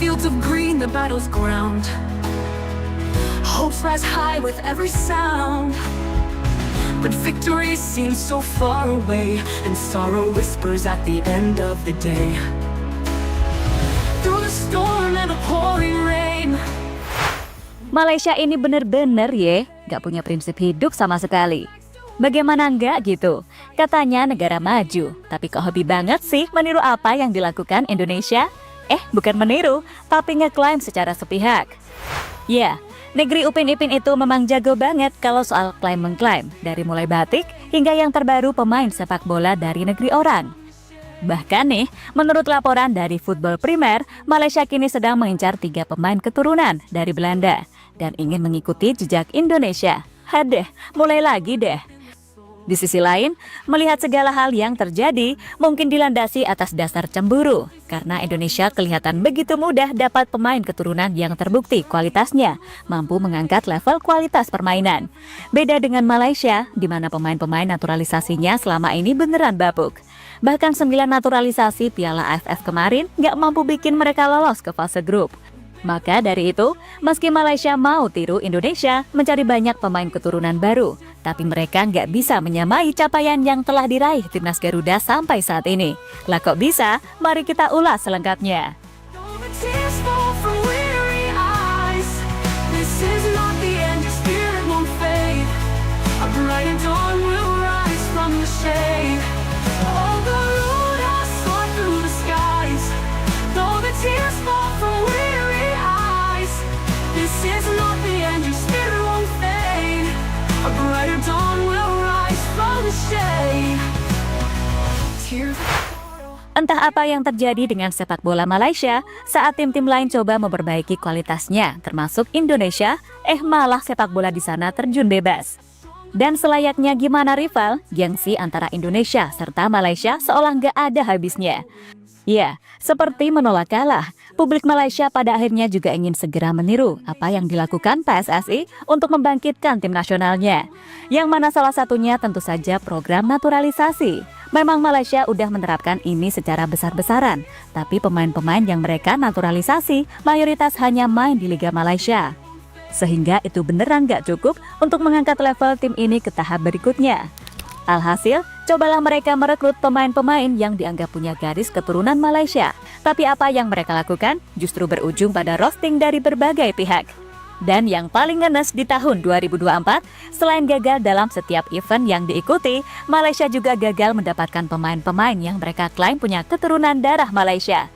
Fields of green, the battle's ground. Hopes rise high with every sound. But victory seems so far away, and sorrow whispers at the end of the day. Through the storm and the pouring rain. Malaysia ini bener-bener gak punya prinsip hidup sama sekali. Bagaimana enggak gitu? Katanya negara maju, tapi kok hobi banget sih meniru apa yang dilakukan Indonesia? Bukan meniru, tapi ngeklaim secara sepihak. Ya, negeri Upin Ipin itu memang jago banget kalau soal klaim-mengklaim, dari mulai batik hingga yang terbaru pemain sepak bola dari negeri orang. Bahkan nih, menurut laporan dari Football Primer, Malaysia kini sedang mengincar 3 pemain keturunan dari Belanda dan ingin mengikuti jejak Indonesia. Hadeh, mulai lagi deh. Di sisi lain, melihat segala hal yang terjadi mungkin dilandasi atas dasar cemburu, karena Indonesia kelihatan begitu mudah dapat pemain keturunan yang terbukti kualitasnya mampu mengangkat level kualitas permainan. Beda dengan Malaysia, di mana pemain-pemain naturalisasinya selama ini beneran bapuk. Bahkan 9 naturalisasi Piala AFF kemarin gak mampu bikin mereka lolos ke fase grup. Maka dari itu, meski Malaysia mau tiru Indonesia mencari banyak pemain keturunan baru, tapi mereka nggak bisa menyamai capaian yang telah diraih Timnas Garuda sampai saat ini. Lah kok bisa? Mari kita ulas selengkapnya. Entah apa yang terjadi dengan sepak bola Malaysia saat tim-tim lain coba memperbaiki kualitasnya, termasuk Indonesia, malah sepak bola di sana terjun bebas. Dan selayaknya gimana rival, gengsi antara Indonesia serta Malaysia seolah nggak ada habisnya. Ya, seperti menolak kalah, publik Malaysia pada akhirnya juga ingin segera meniru apa yang dilakukan PSSI untuk membangkitkan tim nasionalnya. Yang mana salah satunya tentu saja program naturalisasi. Memang Malaysia udah menerapkan ini secara besar-besaran, tapi pemain-pemain yang mereka naturalisasi mayoritas hanya main di Liga Malaysia. Sehingga itu beneran gak cukup untuk mengangkat level tim ini ke tahap berikutnya. Alhasil, cobalah mereka merekrut pemain-pemain yang dianggap punya garis keturunan Malaysia. Tapi apa yang mereka lakukan justru berujung pada roasting dari berbagai pihak. Dan yang paling ngenes di tahun 2024, selain gagal dalam setiap event yang diikuti, Malaysia juga gagal mendapatkan pemain-pemain yang mereka klaim punya keturunan darah Malaysia.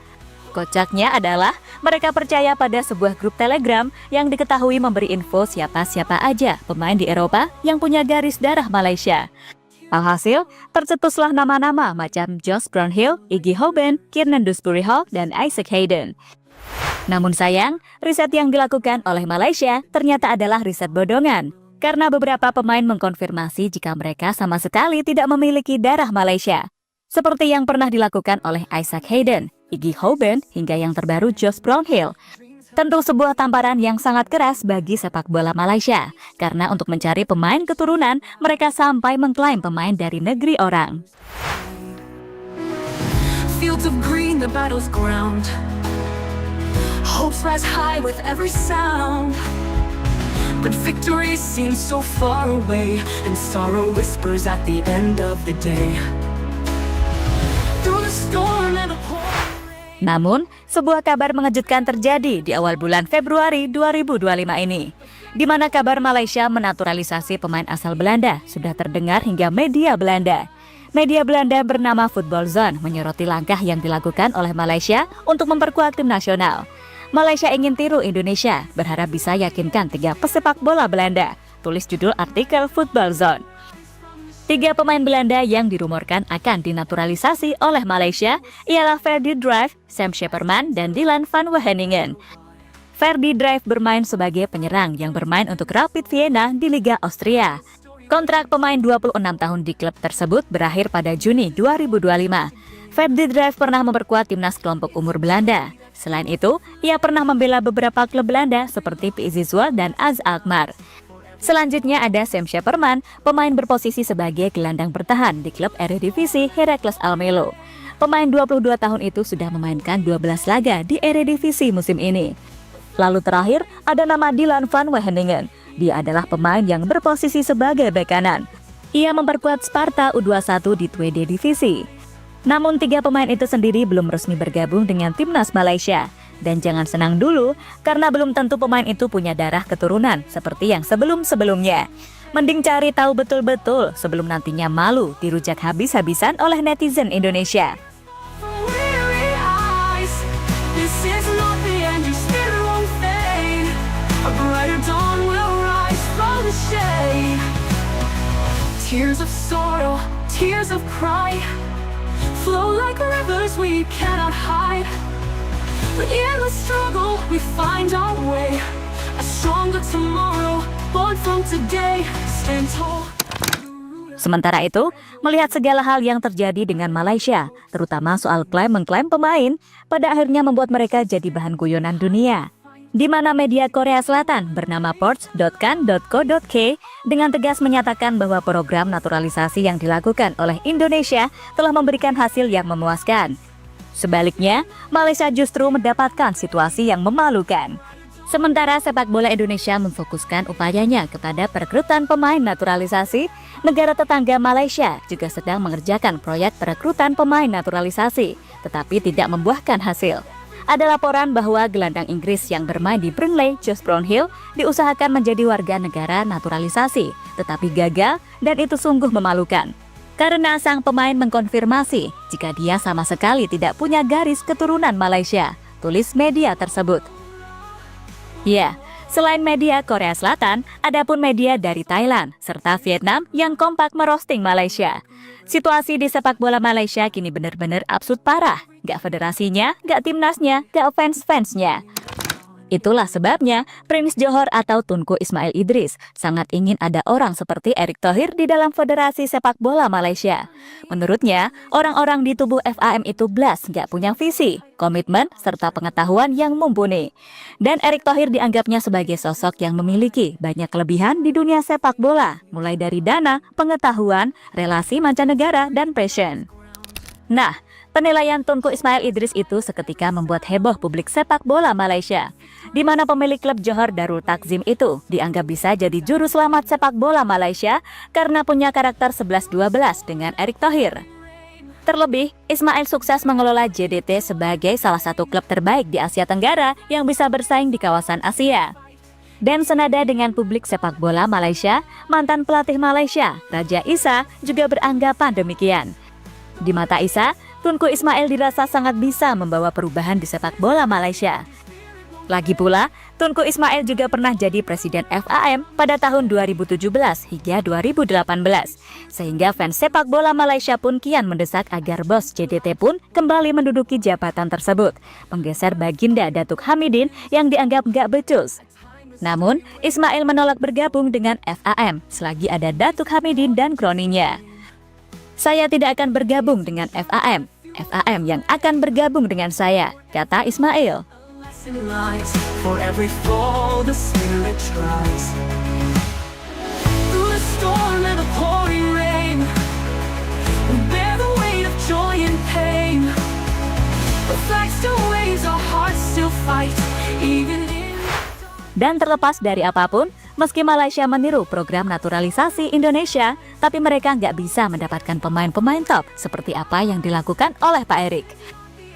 Kocaknya adalah mereka percaya pada sebuah grup Telegram yang diketahui memberi info siapa-siapa aja pemain di Eropa yang punya garis darah Malaysia. Alhasil, tercetuslah nama-nama macam Josh Brownhill, Iggy Hoban, Kiernan Dewsbury Hall, dan Isaac Hayden. Namun sayang, riset yang dilakukan oleh Malaysia ternyata adalah riset bodongan. Karena beberapa pemain mengkonfirmasi jika mereka sama sekali tidak memiliki darah Malaysia. Seperti yang pernah dilakukan oleh Isaac Hayden, Iggy Hoban, hingga yang terbaru Josh Brownhill. Tentu sebuah tamparan yang sangat keras bagi sepak bola Malaysia. Karena untuk mencari pemain keturunan, mereka sampai mengklaim pemain dari negeri orang. Fields of green, the battle's ground. Hopes rise high with every sound. But victory seems so far away, and sorrow whispers at the end of the day. Through the storm and the Namun, sebuah kabar mengejutkan terjadi di awal bulan Februari 2025 ini, di mana kabar Malaysia menaturalisasi pemain asal Belanda sudah terdengar hingga media Belanda. Media Belanda bernama Football Zone menyoroti langkah yang dilakukan oleh Malaysia untuk memperkuat tim nasional. Malaysia ingin tiru Indonesia, berharap bisa yakinkan 3 pesepak bola Belanda, tulis judul artikel Football Zone. 3 pemain Belanda yang dirumorkan akan dinaturalisasi oleh Malaysia ialah Ferdy Drijf, Sam Schepperman, dan Dylan van Wageningen. Ferdy Drijf bermain sebagai penyerang yang bermain untuk Rapid Vienna di Liga Austria. Kontrak pemain 26 tahun di klub tersebut berakhir pada Juni 2025. Ferdy Drijf pernah memperkuat timnas kelompok umur Belanda. Selain itu, ia pernah membela beberapa klub Belanda seperti PSV Zwolle dan AZ Alkmaar. Selanjutnya ada Sam Schepperman, pemain berposisi sebagai gelandang bertahan di klub Eredivisie Heracles Almelo. Pemain 22 tahun itu sudah memainkan 12 laga di Eredivisie musim ini. Lalu terakhir ada nama Dylan van Wageningen. Dia adalah pemain yang berposisi sebagai bek kanan. Ia memperkuat Sparta U21 di Tweede Divisi. Namun 3 pemain itu sendiri belum resmi bergabung dengan timnas Malaysia. Dan jangan senang dulu, karena belum tentu pemain itu punya darah keturunan seperti yang sebelum-sebelumnya. Mending cari tahu betul-betul sebelum nantinya malu dirujak habis-habisan oleh netizen Indonesia. Weary eyes, this is not the end, you still won't fade. A brighter dawn will rise from the shade. Tears of sorrow, tears of pride, flow like rivers we cannot hide. But in the struggle we find our way, a stronger tomorrow, born from today, stand tall. Sementara itu, melihat segala hal yang terjadi dengan Malaysia, terutama soal klaim-mengklaim pemain, pada akhirnya membuat mereka jadi bahan guyonan dunia. Di mana media Korea Selatan bernama ports.kan.co.k dengan tegas menyatakan bahwa program naturalisasi yang dilakukan oleh Indonesia telah memberikan hasil yang memuaskan. Sebaliknya, Malaysia justru mendapatkan situasi yang memalukan. Sementara sepak bola Indonesia memfokuskan upayanya kepada perekrutan pemain naturalisasi, negara tetangga Malaysia juga sedang mengerjakan proyek perekrutan pemain naturalisasi, tetapi tidak membuahkan hasil. Ada laporan bahwa gelandang Inggris yang bermain di Burnley, Josh Brownhill, diusahakan menjadi warga negara naturalisasi, tetapi gagal dan itu sungguh memalukan. Karena sang pemain mengkonfirmasi jika dia sama sekali tidak punya garis keturunan Malaysia, tulis media tersebut. Ya, selain media Korea Selatan, ada pun media dari Thailand serta Vietnam yang kompak merosting Malaysia. Situasi di sepak bola Malaysia kini benar-benar absurd parah. Gak federasinya, gak timnasnya, gak fans-fansnya. Itulah sebabnya Prince Johor atau Tunku Ismail Idris sangat ingin ada orang seperti Erick Thohir di dalam Federasi Sepak Bola Malaysia. Menurutnya, orang-orang di tubuh FAM itu blas gak punya visi, komitmen, serta pengetahuan yang mumpuni. Dan Erick Thohir dianggapnya sebagai sosok yang memiliki banyak kelebihan di dunia sepak bola, mulai dari dana, pengetahuan, relasi mancanegara, dan passion. Nah, penilaian Tunku Ismail Idris itu seketika membuat heboh publik sepak bola Malaysia, di mana pemilik klub Johor Darul Takzim itu dianggap bisa jadi juru selamat sepak bola Malaysia karena punya karakter 11-12 dengan Erick Thohir. Terlebih, Ismail sukses mengelola JDT sebagai salah satu klub terbaik di Asia Tenggara yang bisa bersaing di kawasan Asia. Dan senada dengan publik sepak bola Malaysia, mantan pelatih Malaysia, Raja Isa, juga beranggapan demikian. Di mata Isa, Tunku Ismail dirasa sangat bisa membawa perubahan di sepak bola Malaysia. Lagi pula, Tunku Ismail juga pernah jadi presiden FAM pada tahun 2017 hingga 2018. Sehingga fans sepak bola Malaysia pun kian mendesak agar bos JDT pun kembali menduduki jabatan tersebut, menggeser baginda Datuk Hamidin yang dianggap gak becus. Namun, Ismail menolak bergabung dengan FAM selagi ada Datuk Hamidin dan kroninya. Saya tidak akan bergabung dengan FAM yang akan bergabung dengan saya, kata Ismail. For every fall, the spirit tries. Through the storm and the pouring rain, we bear the weight of joy and pain. But flags still waves, our hearts still fight, even in... Dan terlepas dari apapun, meski Malaysia meniru program naturalisasi Indonesia, tapi mereka nggak bisa mendapatkan pemain-pemain top seperti apa yang dilakukan oleh Pak Erick.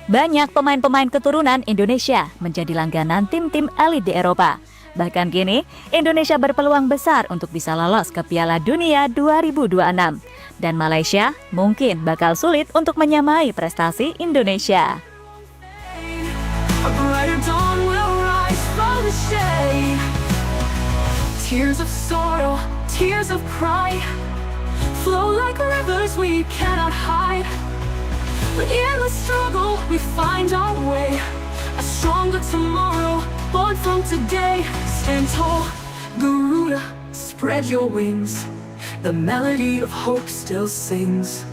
Banyak pemain-pemain keturunan Indonesia menjadi langganan tim-tim elit di Eropa. Bahkan kini, Indonesia berpeluang besar untuk bisa lolos ke Piala Dunia 2026. Dan Malaysia mungkin bakal sulit untuk menyamai prestasi Indonesia. A brighter dawn will rise from the shade. Tears of sorrow, tears of pride, flow like rivers we cannot hide. But in the struggle we find our way, a stronger tomorrow, born from today. Stand tall, Garuda, spread your wings, the melody of hope still sings.